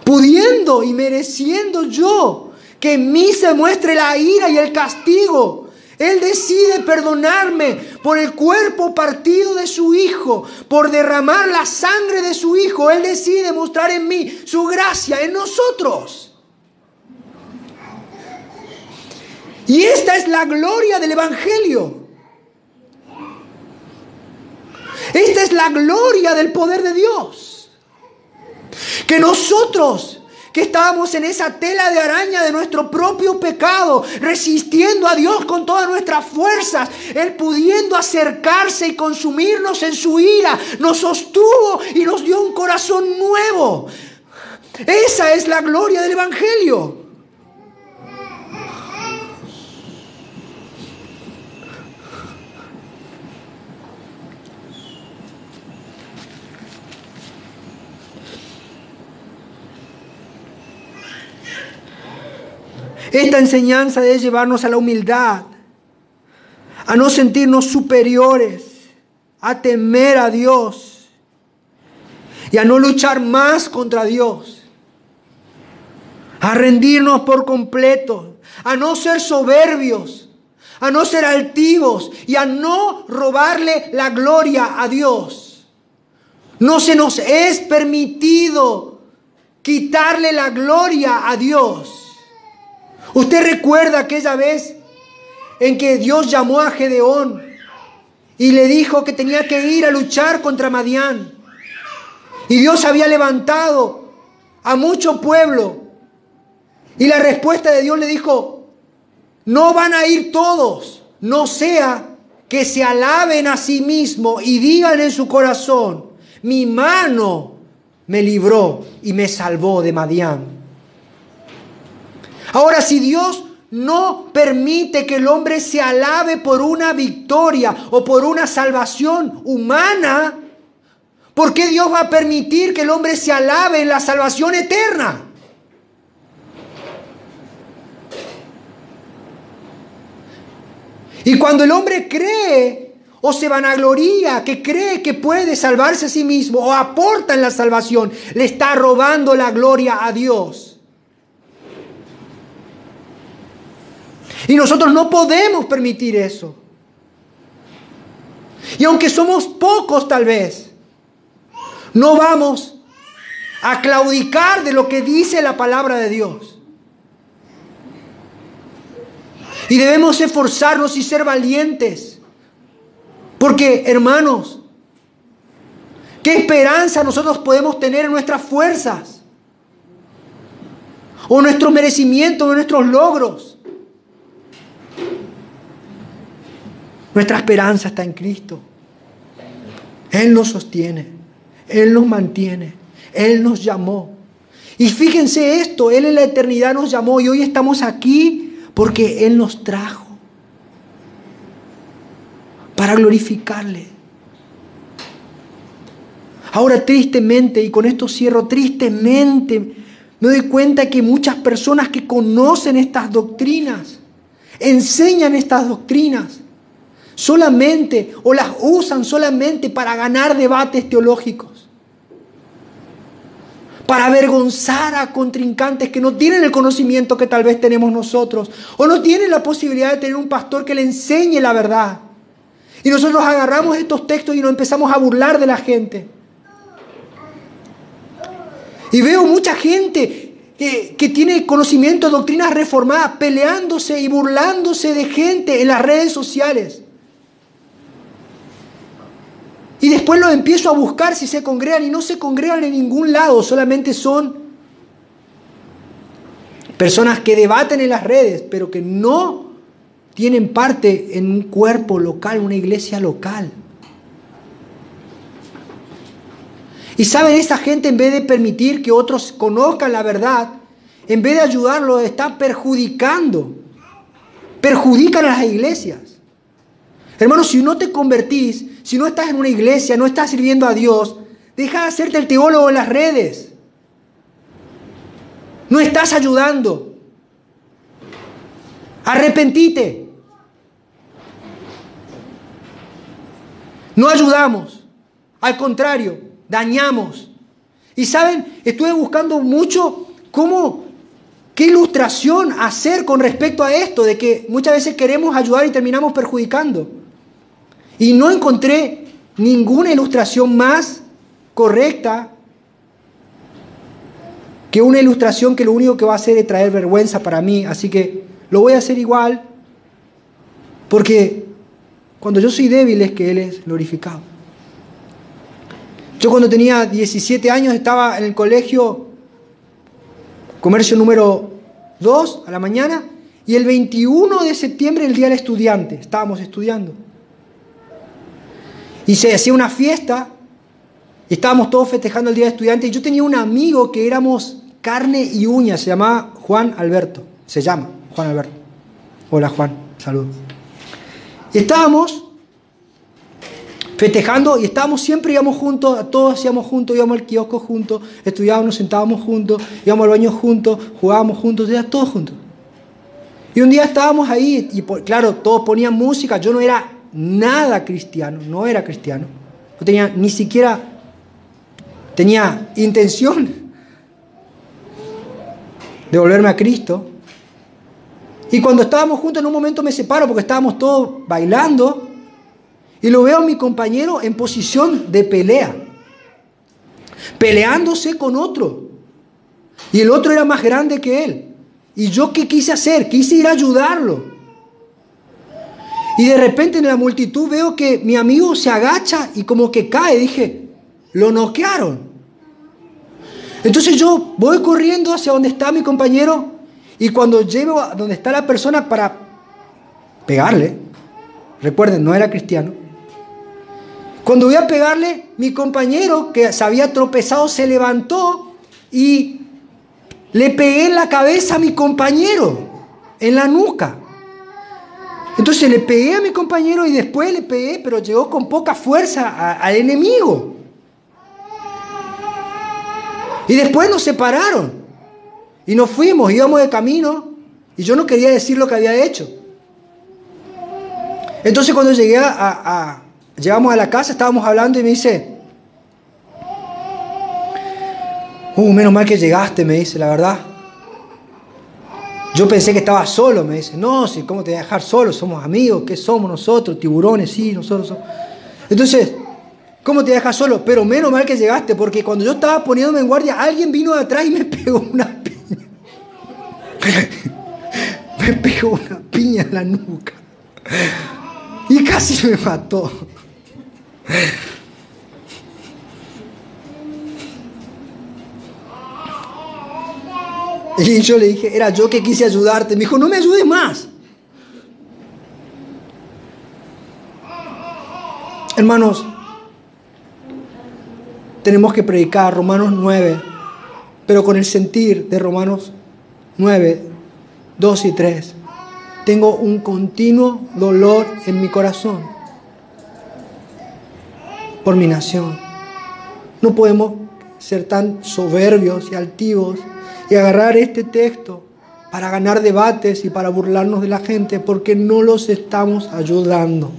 Speaker 1: pudiendo y mereciendo yo que en mí se muestre la ira y el castigo, Él decide perdonarme por el cuerpo partido de su Hijo, por derramar la sangre de su Hijo. Él decide mostrar en mí su gracia en nosotros. Y esta es la gloria del Evangelio. Esta es la gloria del poder de Dios. Que nosotros, que estábamos en esa tela de araña de nuestro propio pecado, resistiendo a Dios con todas nuestras fuerzas, Él pudiendo acercarse y consumirnos en su ira, nos sostuvo y nos dio un corazón nuevo. Esa es la gloria del Evangelio. Esta enseñanza debe llevarnos a la humildad, a no sentirnos superiores, a temer a Dios y a no luchar más contra Dios, a rendirnos por completo, a no ser soberbios, a no ser altivos y a no robarle la gloria a Dios. No se nos es permitido quitarle la gloria a Dios. ¿Usted recuerda aquella vez en que Dios llamó a Gedeón y le dijo que tenía que ir a luchar contra Madián? Y Dios había levantado a mucho pueblo. Y la respuesta de Dios le dijo: no van a ir todos, no sea que se alaben a sí mismos y digan en su corazón: mi mano me libró y me salvó de Madián. Ahora, si Dios no permite que el hombre se alabe por una victoria o por una salvación humana, ¿por qué Dios va a permitir que el hombre se alabe en la salvación eterna? Y cuando el hombre cree o se vanagloria, que cree que puede salvarse a sí mismo o aporta en la salvación, le está robando la gloria a Dios. Y nosotros no podemos permitir eso. Y aunque somos pocos tal vez, no vamos a claudicar de lo que dice la palabra de Dios. Y debemos esforzarnos y ser valientes. Porque, hermanos, ¿qué esperanza nosotros podemos tener en nuestras fuerzas? O nuestros merecimientos, o nuestros logros. Nuestra esperanza está en Cristo. Él nos sostiene. Él nos mantiene. Él nos llamó. Y fíjense esto, Él en la eternidad nos llamó y hoy estamos aquí porque Él nos trajo para glorificarle. Ahora, tristemente, y con esto cierro, tristemente me doy cuenta que muchas personas que conocen estas doctrinas, enseñan estas doctrinas, solamente o las usan solamente para ganar debates teológicos, para avergonzar a contrincantes que no tienen el conocimiento que tal vez tenemos nosotros, o no tienen la posibilidad de tener un pastor que le enseñe la verdad. Y nosotros agarramos estos textos y nos empezamos a burlar de la gente. Y veo mucha gente que tiene conocimiento de doctrinas reformadas peleándose y burlándose de gente en las redes sociales. Y después los empiezo a buscar si se congregan y no se congregan en ningún lado, solamente son personas que debaten en las redes, pero que no tienen parte en un cuerpo local, una iglesia local. Y saben, esa gente, en vez de permitir que otros conozcan la verdad, en vez de ayudarlos, está perjudican a las iglesias. Hermanos, si no te convertís, si no estás en una iglesia, no estás sirviendo a Dios, deja de hacerte el teólogo en las redes. No estás ayudando. Arrepentite. No ayudamos. Al contrario, dañamos. Y saben, estuve buscando mucho qué ilustración hacer con respecto a esto, de que muchas veces queremos ayudar y terminamos perjudicando. Y no encontré ninguna ilustración más correcta que una ilustración que lo único que va a hacer es traer vergüenza para mí. Así que lo voy a hacer igual, porque cuando yo soy débil es que Él es glorificado. Yo cuando tenía 17 años estaba en el colegio, comercio número 2 a la mañana, y el 21 de septiembre, el Día del Estudiante, estábamos estudiando. Y se hacía una fiesta, y estábamos todos festejando el Día del Estudiante, y yo tenía un amigo que éramos carne y uña, se llamaba Juan Alberto, se llama Juan Alberto. Hola Juan, saludos. Y estábamos festejando y siempre íbamos juntos, todos hacíamos juntos, íbamos al kiosco juntos, estudiábamos, nos sentábamos juntos, íbamos al baño juntos, jugábamos juntos, todos juntos. Y un día estábamos ahí y claro, todos ponían música, yo no era nada cristiano, no era cristiano, no tenía ni siquiera, tenía intención de volverme a Cristo. Y cuando estábamos juntos en un momento me separo porque estábamos todos bailando y lo veo a mi compañero en posición de pelea, peleándose con otro, y el otro era más grande que él. Y yo, ¿qué quise hacer? Quise ir a ayudarlo, y de repente en la multitud veo que mi amigo se agacha y como que cae. Dije, lo noquearon. Entonces yo voy corriendo hacia donde está mi compañero, y cuando llego a donde está la persona para pegarle, recuerden, no era cristiano, cuando voy a pegarle, mi compañero que se había tropezado se levantó y le pegué en la cabeza a mi compañero, en la nuca. Entonces le pegué a mi compañero y después le pegué, pero llegó con poca fuerza al enemigo. Y después nos separaron y nos fuimos, íbamos de camino y yo no quería decir lo que había hecho. Entonces cuando llegamos a la casa, estábamos hablando y me dice, menos mal que llegaste, me dice, la verdad. Yo pensé que estaba solo, me dice. No, sí, ¿cómo te voy a dejar solo? Somos amigos, ¿qué somos nosotros? Tiburones, sí, nosotros somos. Entonces, ¿cómo te voy a dejar solo? Pero menos mal que llegaste, porque cuando yo estaba poniéndome en guardia, alguien vino de atrás y me pegó una piña. Me pegó una piña en la nuca. Y casi me mató. Y yo le dije, era yo que quise ayudarte. Me dijo, no me ayudes más. Hermanos, tenemos que predicar Romanos 9, pero con el sentir de Romanos 9, 2 y 3. Tengo un continuo dolor en mi corazón por mi nación. No podemos ser tan soberbios y altivos y agarrar este texto para ganar debates y para burlarnos de la gente, porque no los estamos ayudando.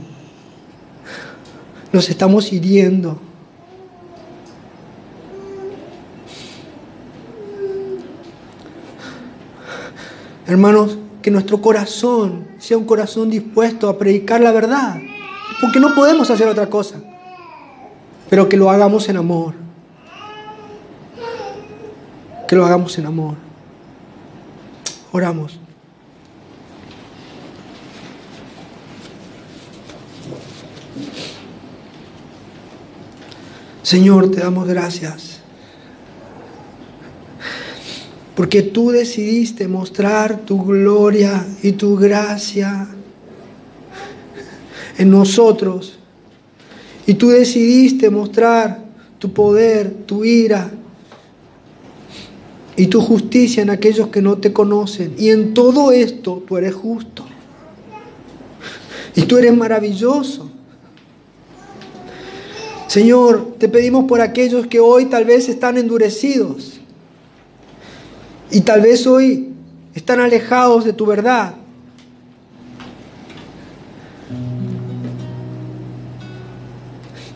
Speaker 1: Los estamos hiriendo. Hermanos, que nuestro corazón sea un corazón dispuesto a predicar la verdad, porque no podemos hacer otra cosa, pero que lo hagamos en amor. Que lo hagamos en amor. Oramos. Señor, te damos gracias, porque tú decidiste mostrar tu gloria y tu gracia en nosotros, y tú decidiste mostrar tu poder, tu ira y tu justicia en aquellos que no te conocen. Y en todo esto tú eres justo. Y tú eres maravilloso. Señor, te pedimos por aquellos que hoy tal vez están endurecidos. Y tal vez hoy están alejados de tu verdad.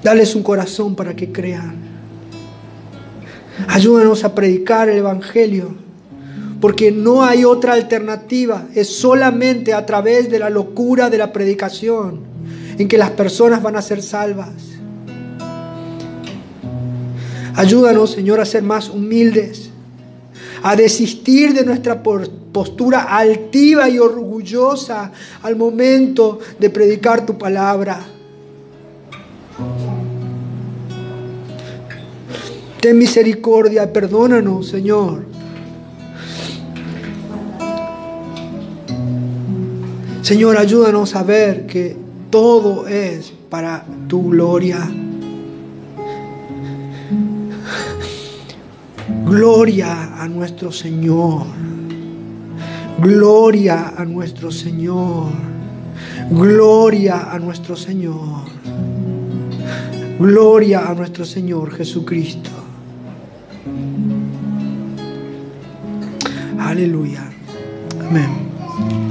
Speaker 1: Dales un corazón para que crean. Ayúdanos a predicar el Evangelio, porque no hay otra alternativa. Es solamente a través de la locura de la predicación en que las personas van a ser salvas. Ayúdanos, Señor, a ser más humildes, a desistir de nuestra postura altiva y orgullosa al momento de predicar tu palabra. Ten misericordia, perdónanos, Señor. Señor, ayúdanos a ver que todo es para tu gloria. Gloria a nuestro Señor. Gloria a nuestro Señor. Gloria a nuestro Señor. Gloria a nuestro Señor Jesucristo. Aleluya. Amén.